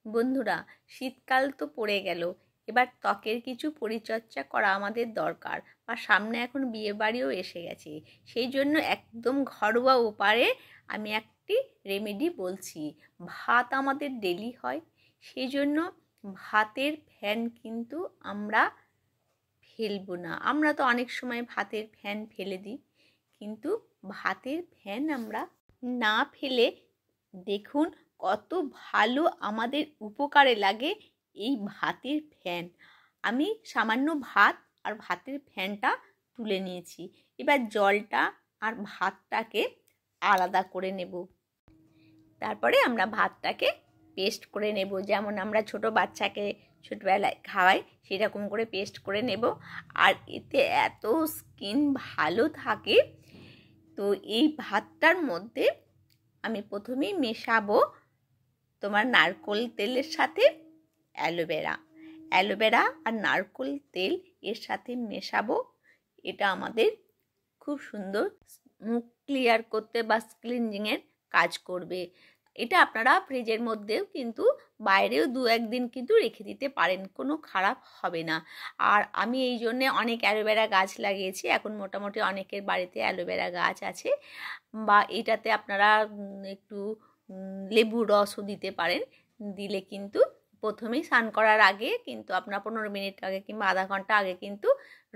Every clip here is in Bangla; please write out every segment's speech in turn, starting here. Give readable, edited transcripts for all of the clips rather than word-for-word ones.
বন্ধুরা, শীতকাল তো পড়ে গেল, এবার ত্বকের কিছু পরিচর্যা করা আমাদের দরকার। বা সামনে এখন বিয়ে বাড়িও এসে গেছে, সেই জন্য একদম ঘরোয়া উপায়ে আমি একটি রেমেডি বলছি। ভাত আমাদের ডেলি হয়, সেই জন্য ভাতের ফ্যান কিন্তু আমরা ফেলবো না। আমরা তো অনেক সময় ভাতের ফ্যান ফেলে দিই, কিন্তু ভাতের ফ্যান আমরা না ফেলে দেখুন কত ভালো আমাদের উপকারে লাগে এই ভাতের ফ্যান। আমি সামান্য ভাত আর ভাতের ফ্যানটা তুলে নিয়েছি। এবার জলটা আর ভাতটাকে আলাদা করে নেব। তারপরে আমরা ভাতটাকে পেস্ট করে নেব, যেমন আমরা ছোট বাচ্চাকে ছোটবেলায় খাওয়াই সেরকম করে পেস্ট করে নেব। আর এতে এত স্কিন ভালো থাকে। তো এই ভাতটার মধ্যে আমি প্রথমেই মেশাবো তোমার নারকোল তেলের সাথে অ্যালোভেরা আর নারকোল তেল এর সাথে মেশাবো। এটা আমাদের খুব সুন্দর মুখ ক্লিয়ার করতে বা ক্লিনজিংয়ের কাজ করবে। এটা আপনারা ফ্রিজের মধ্যেও কিন্তু বাইরেও 2-1 দিন কিন্তু রেখে দিতে পারেন, কোনো খারাপ হবে না। আর আমি এই জন্যে অনেক অ্যালোভেরা গাছ লাগিয়েছি, এখন মোটামুটি অনেকের বাড়িতে অ্যালোভেরা গাছ আছে। বা এটাতে আপনারা একটু লেবুর রসও দিতে পারেন। দিলে কিন্তু প্রথমেই স্নান করার আগে কিন্তু আপনারা 15 মিনিট আগে কিংবা আধা ঘন্টা আগে কিন্তু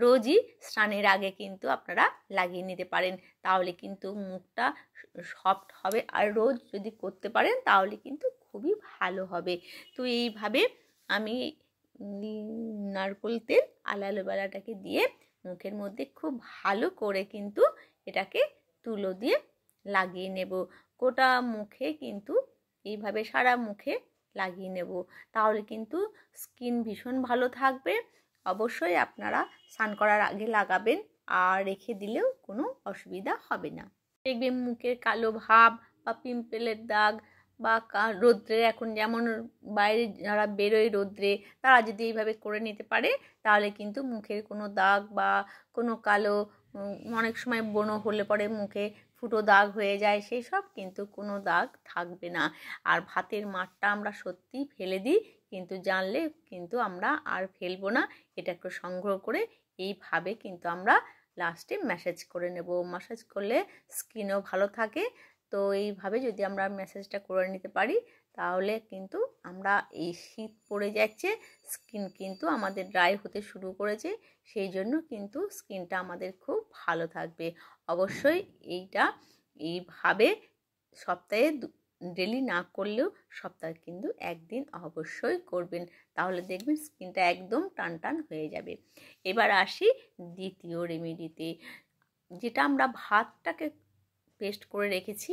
রোজই স্নানের আগে কিন্তু আপনারা লাগিয়ে নিতে পারেন। তাহলে কিন্তু মুখটা সফট হবে, আর রোজ যদি করতে পারেন তাহলে কিন্তু খুবই ভালো হবে। তো এইভাবে আমি নারকোল তেল আর অ্যালোভেরাটাকে দিয়ে মুখের মধ্যে খুব ভালো করে কিন্তু এটাকে তুলো দিয়ে লাগিয়ে নেব। গোটা মুখে কিন্তু এইভাবে সারা মুখে লাগিয়ে নেব, তাহলে কিন্তু স্কিন ভীষণ ভালো থাকবে। অবশ্যই আপনারা স্নান করার আগে লাগাবেন, আর রেখে দিলেও কোনো অসুবিধা হবে না। দেখবেন মুখের কালো ভাব বা পিম্পলের দাগ বা রৌদ্রে, এখন যেমন বাইরে যারা বেরোয় রৌদ্রে, তারা যদি এইভাবে করে নিতে পারে তাহলে কিন্তু মুখের কোনো দাগ বা কোনো কালো, অনেক সময় ব্রণ হলে পরে মুখে ফুটো দাগ হয়ে যায়, সেই সব কিন্তু কোনো দাগ থাকবে না। আর ভাতের মারটা আমরা সত্যিই ফেলে দিই, কিন্তু জানলে কিন্তু আমরা আর ফেলবো না। এটাকে সংগ্রহ করে এইভাবে কিন্তু আমরা লাস্টে ম্যাসাজ করে নেব। ম্যাসাজ করলে স্কিনও ভালো থাকে। তো এইভাবে যদি আমরা ম্যাসাজটা করে নিতে পারি তাহলে কিন্তু আমরা, এই শীত পড়ে যাচ্ছে, স্কিন কিন্তু আমাদের ড্রাই হতে শুরু করেছে, সেই জন্য কিন্তু স্কিনটা আমাদের খুব ভালো থাকবে। অবশ্যই এইভাবে সপ্তাহে ডেলি না করলেও সপ্তাহে কিন্তু একদিন অবশ্যই করবেন, তাহলে দেখবেন স্কিনটা একদম টান টান হয়ে যাবে। এবার আসি দ্বিতীয় রেমেডিতে, যেটা আমরা ভাতটাকে পেস্ট করে রেখেছি।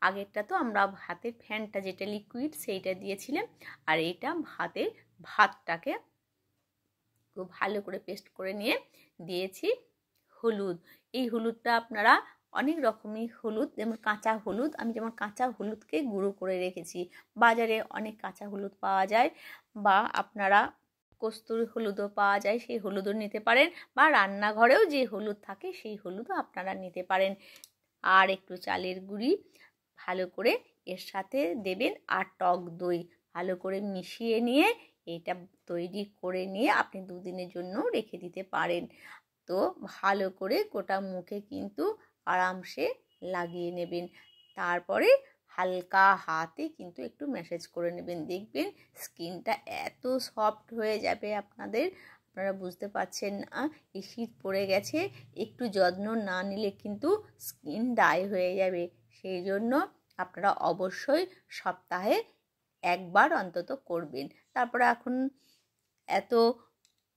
আগেরটা তো আমরা ভাতের ফ্যানটা যেটা লিকুইড সেইটা দিয়েছিলাম, আর এটা ভাতটাকে খুব ভালো করে পেস্ট করে নিয়ে দিয়েছি হলুদ। এই হলুদটা আপনারা অনেক রকমই হলুদ, যেমন কাঁচা হলুদ, আমি যেমন কাঁচা হলুদকে গুঁড়ো করে রেখেছি। বাজারে অনেক কাঁচা হলুদ পাওয়া যায়, বা আপনারা কস্তুরি হলুদও পাওয়া যায়, সেই হলুদও নিতে পারেন। বা রান্নাঘরেও যে হলুদ থাকে সেই হলুদও আপনারা নিতে পারেন। আর একটু চালের গুঁড়ি ভালো করে এর সাথে দেবেন, আর টক দই ভালো করে মিশিয়ে নিয়ে এটা তৈরি করে নিয়ে আপনি 2 দিনের জন্য রেখে দিতে পারেন। তো ভালো করে গোটা মুখে কিন্তু আরামসে লাগিয়ে নেবেন। তারপরে হালকা হাতে কিন্তু একটু ম্যাসাজ করে নেবেন, দেখবেন স্কিনটা এত সফট হয়ে যাবে আপনারা বুঝতে পারছেন না। এই শীত পড়ে গেছে, একটু যত্ন না নিলে কিন্তু স্কিন ড্রাই হয়ে যাবে। সেই জন্য আপনারা অবশ্যই সপ্তাহে একবার অন্তত করবেন। তারপরে এখন এত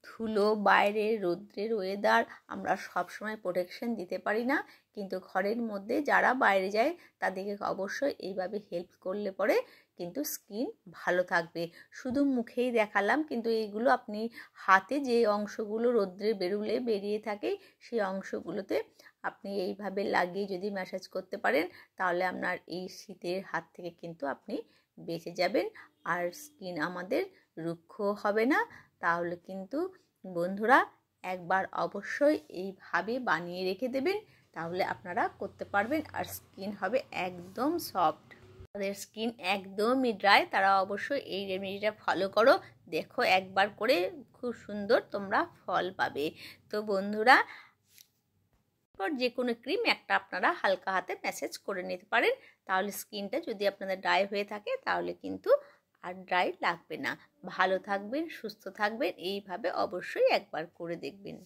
ধুলো, বাইরে রৌদ্রের ওয়েদার, আমরা সবসময় প্রোটেকশন দিতে পারি না, কিন্তু ঘরের মধ্যে যারা বাইরে যায় তাদেরকে অবশ্যই এইভাবে হেল্প করলে পরে কিন্তু স্কিন ভালো থাকবে। শুধু মুখেই দেখালাম, কিন্তু এইগুলো আপনি হাতে যে অংশগুলো রৌদ্রে বেরিয়ে থাকে সেই অংশগুলোতে আপনি এইভাবে লাগিয়ে যদি ম্যাসাজ করতে পারেন তাহলে আপনার এই শীতের হাত থেকে কিন্তু আপনি বেঁচে যাবেন, আর স্কিন আমাদের রুক্ষ হবে না। তাহলে কিন্তু বন্ধুরা একবার অবশ্যই এইভাবে বানিয়ে রেখে দেবেন, তাহলে আপনারা করতে পারবেন, আর স্কিন হবে একদম সফট। তাদের স্কিন একদমই ড্রাই, তারা অবশ্যই এই রেমেডিটা ফলো করো। দেখো একবার করে খুব সুন্দর তোমরা ফল পাবে। তো বন্ধুরা, যে কোনো ক্রিম একটা আপনারা হালকা হাতে ম্যাসেজ করে নিতে পারেন, তাহলে স্কিনটা যদি আপনাদের ড্রাই হয়ে থাকে তাহলে কিন্তু আর ড্রাই লাগবে না। ভালো থাকবেন, সুস্থ থাকবেন, এইভাবে অবশ্যই একবার করে দেখবেন।